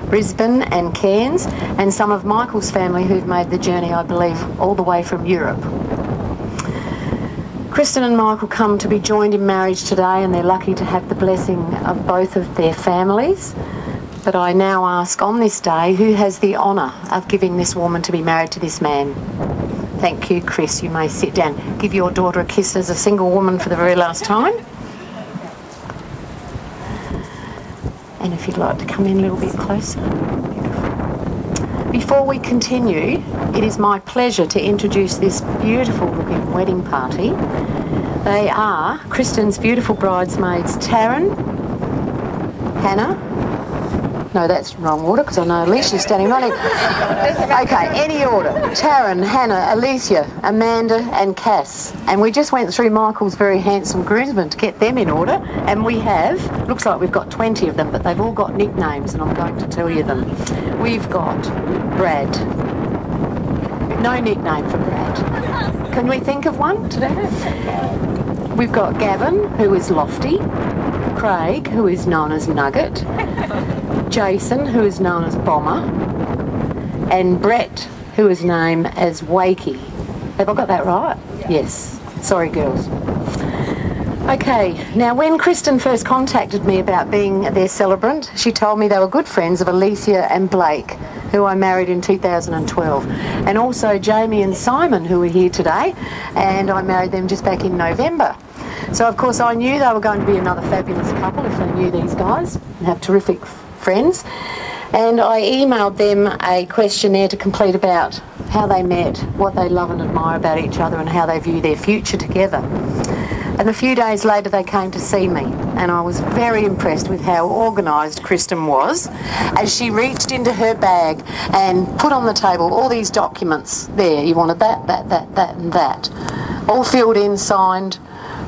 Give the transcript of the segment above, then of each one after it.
Brisbane and Cairns, and some of Michael's family who've made the journey, I believe, all the way from Europe. Kristen and Michael come to be joined in marriage today, and they're lucky to have the blessing of both of their families. But I now ask on this day, who has the honour of giving this woman to be married to this man? Thank you, Chris. You may sit down. Give your daughter a kiss as a single woman for the very last time. And if you'd like to come in a little bit closer. Beautiful. Before we continue, it is my pleasure to introduce this beautiful looking wedding party. They are Kristen's beautiful bridesmaids, Taryn, Hannah. No, that's the wrong order because I know Alicia's standing right here. Okay, any order. Taryn, Hannah, Alicia, Amanda and Cass. And we just went through Michael's very handsome groomsmen to get them in order. And we have, looks like we've got 20 of them, but they've all got nicknames and I'm going to tell you them. We've got Brad. No nickname for Brad. Can we think of one today? We've got Gavin, who is Lofty. Craig, who is known as Nugget. Jason, who is known as Bomber, and Brett, who is named as Wakey. Have I got that right? Yeah. Yes. Sorry, girls. Okay, now when Kristen first contacted me about being their celebrant, she told me they were good friends of Alicia and Blake, who I married in 2012, and also Jamie and Simon, who are here today, and I married them just back in November. So, of course, I knew they were going to be another fabulous couple if they knew these guys and have terrific friends. And I emailed them a questionnaire to complete about how they met, what they love and admire about each other and how they view their future together. And a few days later they came to see me, and I was very impressed with how organised Kristen was as she reached into her bag and put on the table all these documents. There, you wanted that and that. All filled in, signed,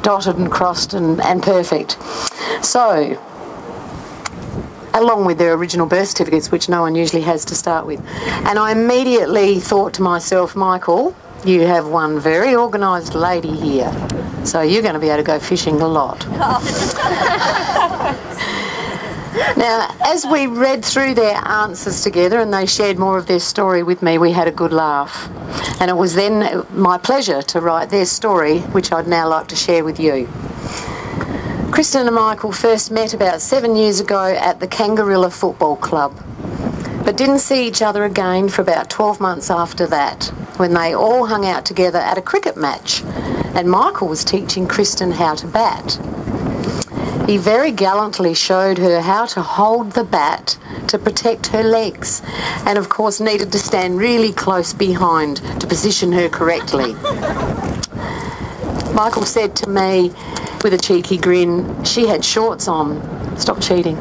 dotted and crossed and perfect. So, along with their original birth certificates, which no one usually has to start with. And I immediately thought to myself, Michael, you have one very organised lady here, so you're going to be able to go fishing a lot. Now, as we read through their answers together and they shared more of their story with me, we had a good laugh. And it was then my pleasure to write their story, which I'd now like to share with you. Kristen and Michael first met about 7 years ago at the Kangarilla Football Club, but didn't see each other again for about 12 months after that, when they all hung out together at a cricket match, and Michael was teaching Kristen how to bat. He very gallantly showed her how to hold the bat to protect her legs, and of course needed to stand really close behind to position her correctly. Michael said to me, with a cheeky grin, she had shorts on. Stop cheating.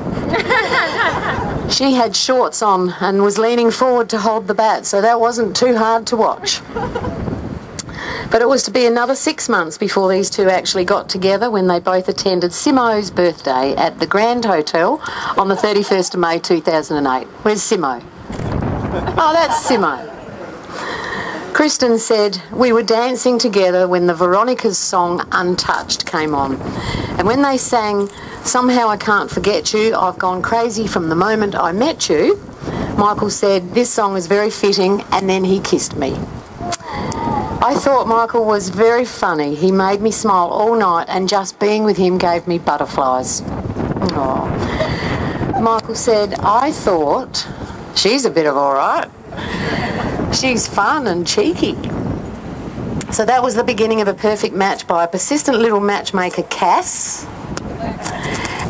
She had shorts on and was leaning forward to hold the bat, so that wasn't too hard to watch. But it was to be another 6 months before these two actually got together, when they both attended Simo's birthday at the Grand Hotel on the 31st of May 2008. Where's Simo? Oh, that's Simo. Kristen said, we were dancing together when the Veronicas song Untouched came on. And when they sang, Somehow I Can't Forget You, I've Gone Crazy From the Moment I Met You, Michael said, this song is very fitting, and then he kissed me. I thought Michael was very funny. He made me smile all night, and just being with him gave me butterflies. Aww. Michael said, I thought, she's a bit of all right. She's fun and cheeky. So that was the beginning of a perfect match by a persistent little matchmaker, Cass.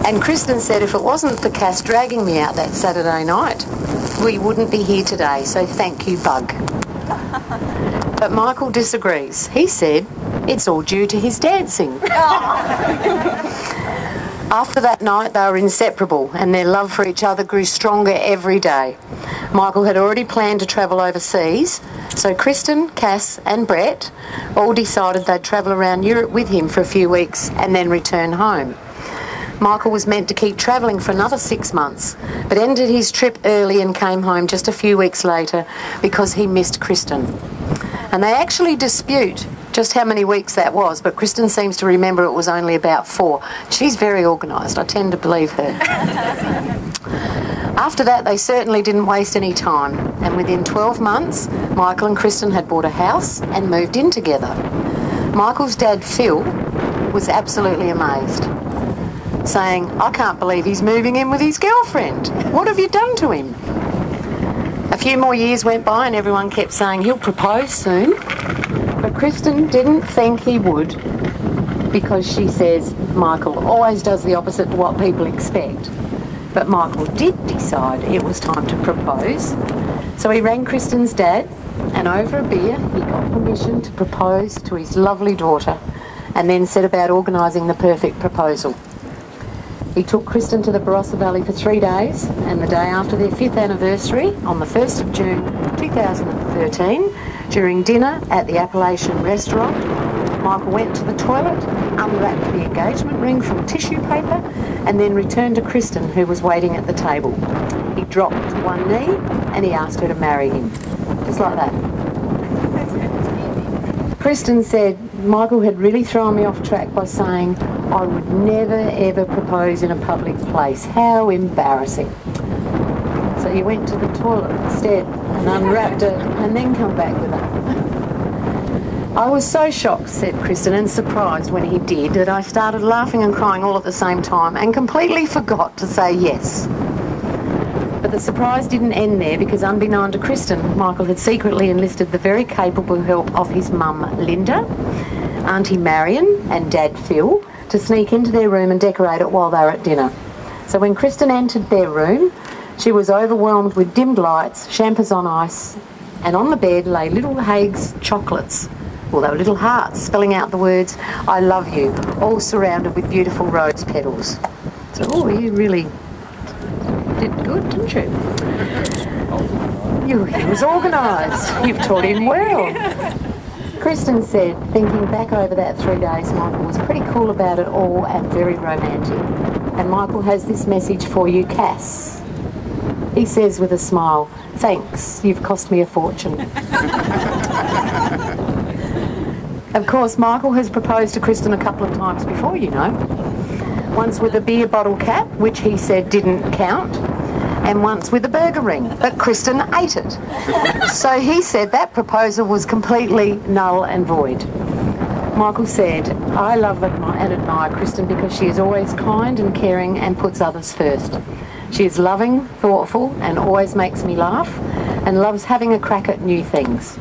And Kristen said if it wasn't for Cass dragging me out that Saturday night, we wouldn't be here today, so thank you, Bug. But Michael disagrees. He said it's all due to his dancing. After that night, they were inseparable, and their love for each other grew stronger every day. Michael had already planned to travel overseas, so Kristen, Cass and Brett all decided they'd travel around Europe with him for a few weeks and then return home. Michael was meant to keep travelling for another 6 months, but ended his trip early and came home just a few weeks later because he missed Kristen. And they actually dispute just how many weeks that was, but Kristen seems to remember it was only about 4. She's very organised. I tend to believe her. After that, they certainly didn't waste any time, and within 12 months, Michael and Kristen had bought a house and moved in together. Michael's dad, Phil, was absolutely amazed, saying, "I can't believe he's moving in with his girlfriend. What have you done to him?" A few more years went by and everyone kept saying he'll propose soon, but Kristen didn't think he would, because she says Michael always does the opposite to what people expect. But Michael did decide it was time to propose. So he rang Kristen's dad, and over a beer he got permission to propose to his lovely daughter, and then set about organising the perfect proposal. He took Kristen to the Barossa Valley for 3 days, and the day after their 5th anniversary, on the 1st of June 2013, during dinner at the Appalachian restaurant, Michael went to the toilet, unwrapped the engagement ring from tissue paper, and then returned to Kristen, who was waiting at the table. He dropped to one knee and he asked her to marry him. Just like that. Kristen said Michael had really thrown me off track by saying I would never ever propose in a public place. How embarrassing. So he went to the toilet instead and unwrapped it and then come back with it. I was so shocked, said Kristen, and surprised when he did, that I started laughing and crying all at the same time and completely forgot to say yes. But the surprise didn't end there, because unbeknown to Kristen, Michael had secretly enlisted the very capable help of his mum, Linda, Auntie Marion and Dad, Phil, to sneak into their room and decorate it while they were at dinner. So when Kristen entered their room, she was overwhelmed with dimmed lights, champers on ice, and on the bed lay little Haig's chocolates. Well, they were little hearts spelling out the words, "I love you," all surrounded with beautiful rose petals. So, oh, you really did good, didn't you? He was organised. You've taught him well. Kristen said, thinking back over that 3 days, Michael was pretty cool about it all and very romantic. And Michael has this message for you, Cass. He says with a smile, "Thanks, you've cost me a fortune." Of course, Michael has proposed to Kristen a couple of times before, you know. Once with a beer bottle cap, which he said didn't count, and once with a burger ring, but Kristen ate it. So he said that proposal was completely null and void. Michael said, "I love and admire Kristen because she is always kind and caring and puts others first. She is loving, thoughtful, and always makes me laugh, and loves having a crack at new things.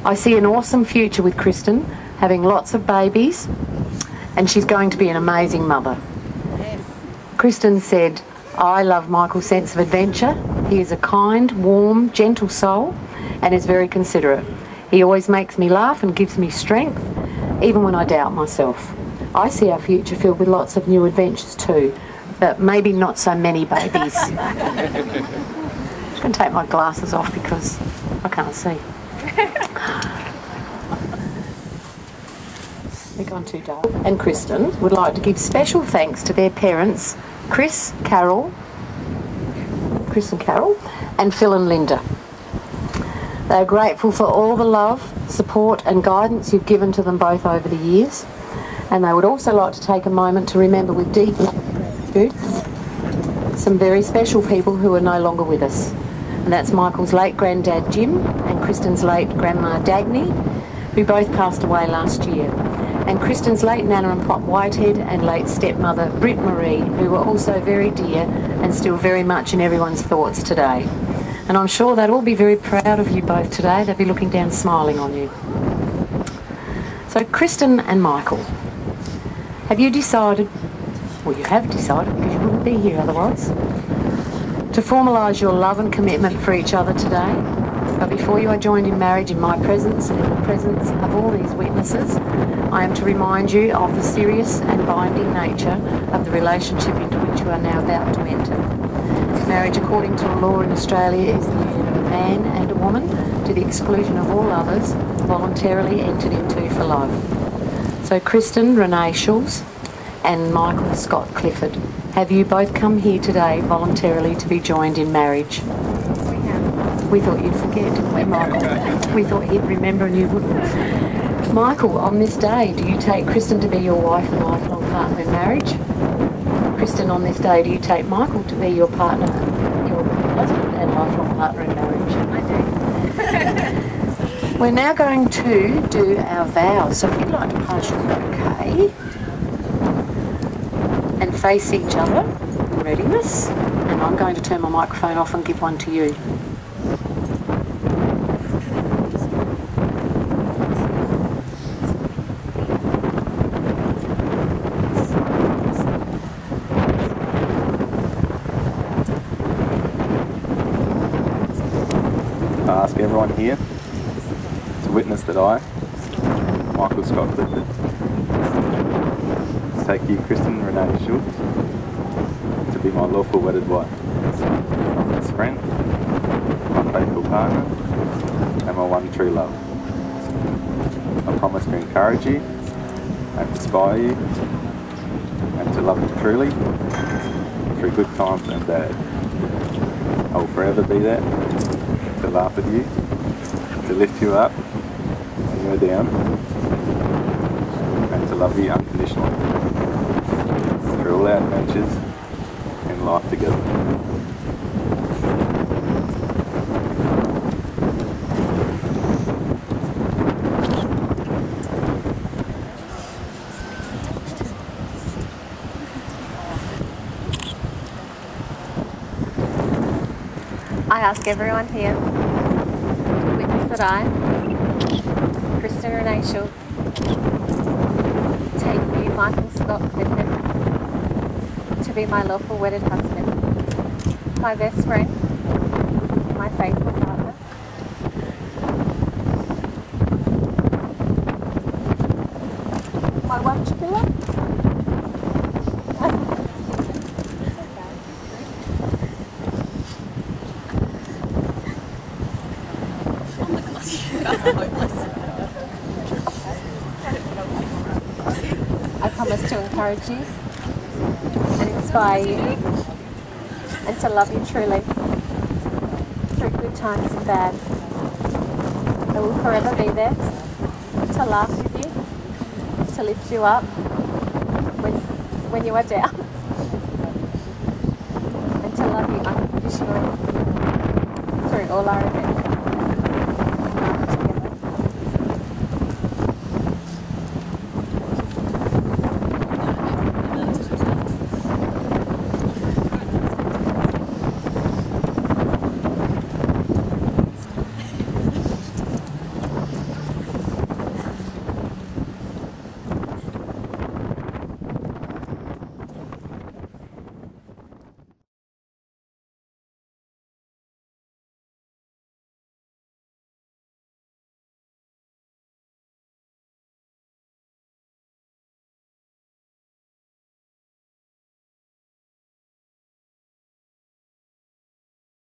I see an awesome future with Kristen, having lots of babies, and she's going to be an amazing mother." Yes. Kristen said, "I love Michael's sense of adventure. He is a kind, warm, gentle soul and is very considerate. He always makes me laugh and gives me strength, even when I doubt myself. I see our future filled with lots of new adventures too, but maybe not so many babies." I'm just going to take my glasses off because I can't see. They're gone too dark. And Kristen would like to give special thanks to their parents, Chris and Carol, and Phil and Linda. They are grateful for all the love, support and guidance you've given to them both over the years, and they would also like to take a moment to remember with deep gratitude some very special people who are no longer with us. And that's Michael's late granddad Jim and Kristen's late grandma Dagny, who both passed away last year, and Kristen's late Nana and Pop Whitehead and late stepmother Britt Marie, who were also very dear and still very much in everyone's thoughts today. And I'm sure they'd all be very proud of you both today. They'd be looking down smiling on you. So Kristen and Michael, have you decided, well, you have decided because you wouldn't be here otherwise, to formalise your love and commitment for each other today? But before you are joined in marriage in my presence and in the presence of all these witnesses, I am to remind you of the serious and binding nature of the relationship into which you are now about to enter. Marriage, according to the law in Australia, is the union of a man and a woman, to the exclusion of all others, voluntarily entered into for life. So Kristen Renee Schulz and Michael Scott Clifford, have you both come here today voluntarily to be joined in marriage? We thought you'd forget, didn't we, Michael? We thought he'd remember and you wouldn't. Michael, on this day, do you take Kristen to be your wife and lifelong partner in marriage? Kristen, on this day, do you take Michael to be your partner, your husband and lifelong partner in marriage. I do. We're now going to do our vows. So if you'd like to pass your bouquet and face each other in readiness, and I'm going to turn my microphone off and give one to you. I ask everyone here to witness that I, Michael Scott Clifford, take you, Kristen Renee Schultz, to be my lawful wedded wife, my best friend, my faithful partner, and my one true love. I promise to encourage you and inspire you and to love you truly through good times and bad. I will forever be there to laugh at you, to lift you up when you're down, and to love you unconditionally through all our adventures in life together. I ask everyone here to witness that I, Kristen Renee Schultz, take you, Michael Scott Clifford, to be my lawful wedded husband, my best friend, my faithful partner, my one true love. I promise to encourage you and inspire you and to love you truly through good times and bad. I will forever be there to laugh with you, to lift you up when you are down, and to love you unconditionally through all our events.